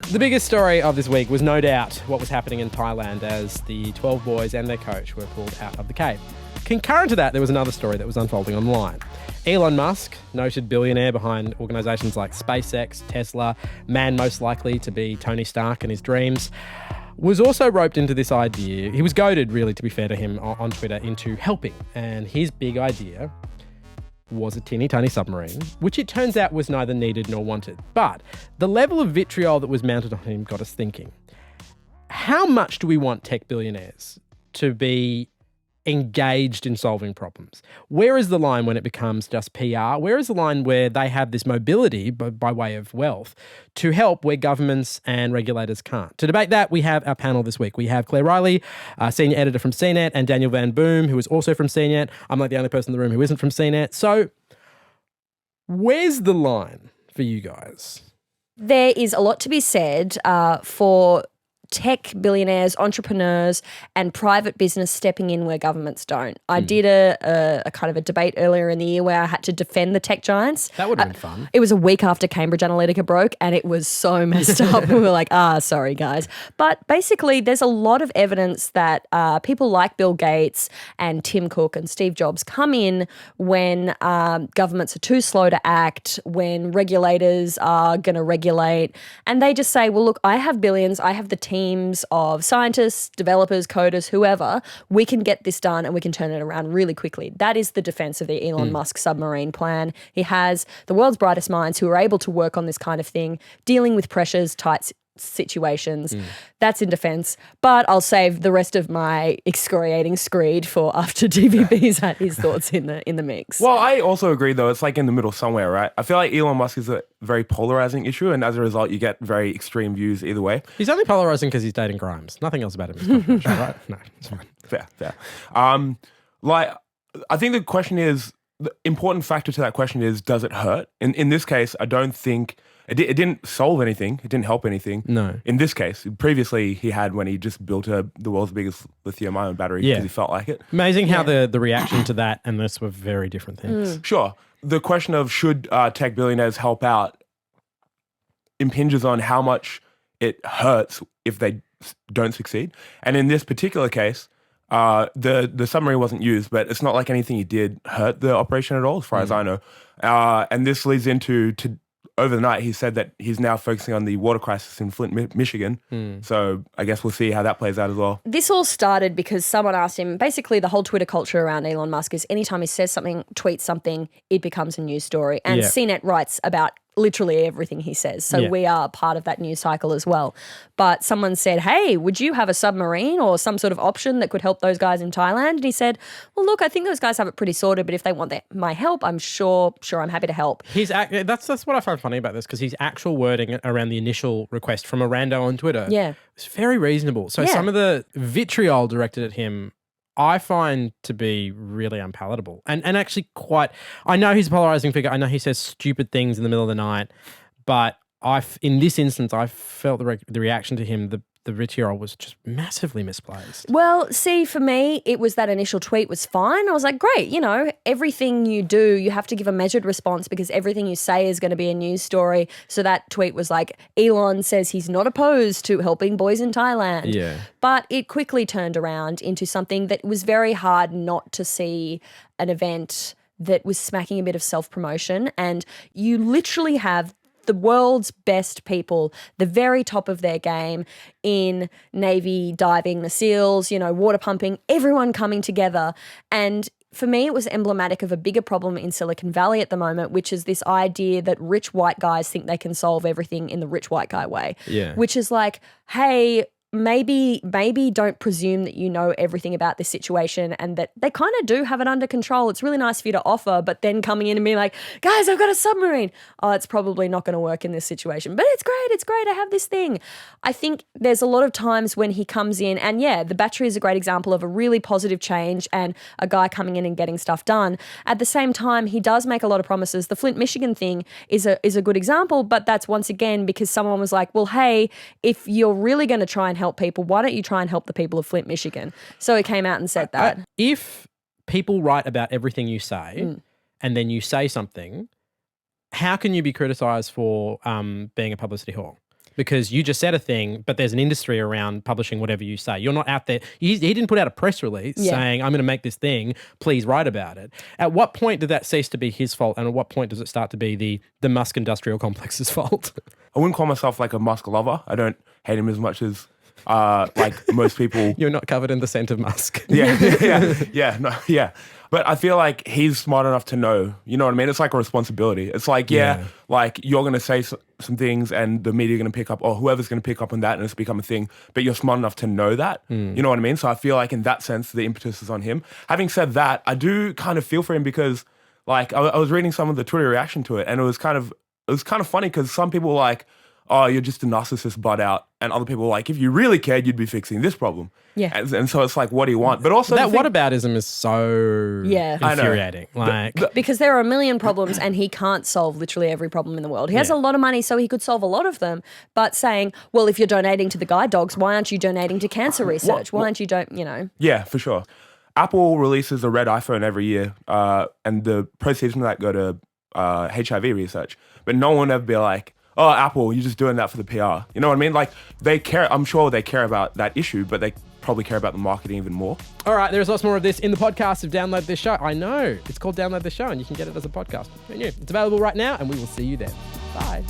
The biggest story of this week was no doubt what was happening in Thailand as the 12 boys and their coach were pulled out of the cave. Concurrent to that, there was another story that was unfolding online. Elon Musk, noted billionaire behind organisations like SpaceX, Tesla, man most likely to be Tony Stark in his dreams, was also roped into this idea. He was goaded, really, to be fair to him, on Twitter into helping. And his big idea was a teeny tiny submarine, which it turns out was neither needed nor wanted. But the level of vitriol that was mounted on him got us thinking. How much do we want tech billionaires to be engaged in solving problems? Where is the line when it becomes just PR? Where is the line where they have this mobility by way of wealth to help where governments and regulators can't? To debate that, we have our panel this week. We have Claire Reilly, senior editor from CNET, and Daniel Van Boom, who is also from CNET. I'm like the only person in the room who isn't from CNET. So where's the line for you guys? There is a lot to be said for tech billionaires, entrepreneurs, and private business stepping in where governments don't. I did a kind of a debate earlier in the year where I had to defend the tech giants. That would have been fun. It was a week after Cambridge Analytica broke, and it was so messed up. We were like, sorry, guys. But basically, there's a lot of evidence that people like Bill Gates and Tim Cook and Steve Jobs come in when governments are too slow to act, when regulators are going to regulate, and they just say, well, look, I have billions, I have the teams of scientists, developers, coders, whoever, we can get this done and we can turn it around really quickly. That is the defense of the Elon Musk submarine plan. He has the world's brightest minds who are able to work on this kind of thing, dealing with pressures, tight situations. That's in defense. But I'll save the rest of my excoriating screed for after DVB's had his thoughts in the mix. Well, I also agree, though. It's like in the middle somewhere, right? I feel like Elon Musk is a very polarizing issue, and as a result, you get very extreme views either way. He's only polarizing because he's dating Grimes. Nothing else about him is controversial, right? No, it's fine. Fair. I think the question is, the important factor to that question is, does it hurt? In this case, I don't think it didn't solve anything. It didn't help anything. No. In this case, previously he had when he just built the world's biggest lithium-ion battery because he felt like it. Amazing how the reaction to that and this were very different things. Sure. The question of should tech billionaires help out impinges on how much it hurts if they don't succeed. And in this particular case, the submarine wasn't used, but it's not like anything he did hurt the operation at all, as far as I know. And this leads into over the night, he said that he's now focusing on the water crisis in Flint, Michigan. So I guess we'll see how that plays out as well. This all started because someone asked him, basically the whole Twitter culture around Elon Musk is anytime he says something, tweets something, it becomes a news story. And CNET writes about literally everything he says. So we are part of that news cycle as well. But someone said, hey, would you have a submarine or some sort of option that could help those guys in Thailand? And he said, well, look, I think those guys have it pretty sorted, but if they want my help, I'm sure I'm happy to help. That's what I find funny about this, because his actual wording around the initial request from a rando on Twitter was very reasonable. So some of the vitriol directed at him I find to be really unpalatable and actually quite, I know he's a polarizing figure. I know he says stupid things in the middle of the night, but in this instance, I felt the reaction to him, the vitriol was just massively misplaced. Well, see, for me, it was that initial tweet was fine. I was like, great, everything you do, you have to give a measured response because everything you say is going to be a news story. So that tweet was like, Elon says he's not opposed to helping boys in Thailand. Yeah. But it quickly turned around into something that was very hard not to see an event that was smacking a bit of self-promotion. And you literally have the world's best people, the very top of their game in Navy, diving, the SEALs, water pumping, everyone coming together. And for me, it was emblematic of a bigger problem in Silicon Valley at the moment, which is this idea that rich white guys think they can solve everything in the rich white guy way. Yeah. Which is like, hey, maybe don't presume that you know everything about this situation and that they kind of do have it under control. It's really nice for you to offer, but then coming in and being like, guys, I've got a submarine. Oh, it's probably not going to work in this situation, but it's great. I have this thing. I think there's a lot of times when he comes in and the battery is a great example of a really positive change and a guy coming in and getting stuff done. At the same time, he does make a lot of promises. The Flint, Michigan thing is a good example, but that's once again because someone was like, well, hey, if you're really going to try and help people, why don't you try and help the people of Flint, Michigan? So he came out and said that. If people write about everything you say and then you say something, how can you be criticised for being a publicity whore? because you just said a thing, but there's an industry around publishing whatever you say. You're not out there. He didn't put out a press release saying, I'm going to make this thing, please write about it. At what point did that cease to be his fault, and at what point does it start to be the Musk industrial complex's fault? I wouldn't call myself like a Musk lover. I don't hate him as much as like most people. You're not covered in the scent of Musk. Yeah. But I feel like he's smart enough to know, you know what I mean? It's like a responsibility. It's like, like you're going to say some things and the media are going to pick up, or whoever's going to pick up on that and it's become a thing, but you're smart enough to know that. You know what I mean? So I feel like in that sense, the impetus is on him. Having said that, I do kind of feel for him because like I was reading some of the Twitter reaction to it and it was kind of funny because some people were like, oh, you're just a narcissist butt out. And other people were like, if you really cared, you'd be fixing this problem. Yeah. And so it's like, what do you want? But also that whataboutism is so infuriating. Because there are a million problems and he can't solve literally every problem in the world. He has a lot of money, so he could solve a lot of them. But saying, well, if you're donating to the guide dogs, why aren't you donating to cancer research? Why aren't you Yeah, for sure. Apple releases a red iPhone every year, and the proceeds from that go to HIV research. But no one would ever be like, oh, Apple, you're just doing that for the PR. You know what I mean? Like, they care. I'm sure they care about that issue, but they probably care about the marketing even more. All right, there's lots more of this in the podcast of Download This Show. I know. It's called Download This Show, and you can get it as a podcast. Who knew? It's available right now, and we will see you there. Bye.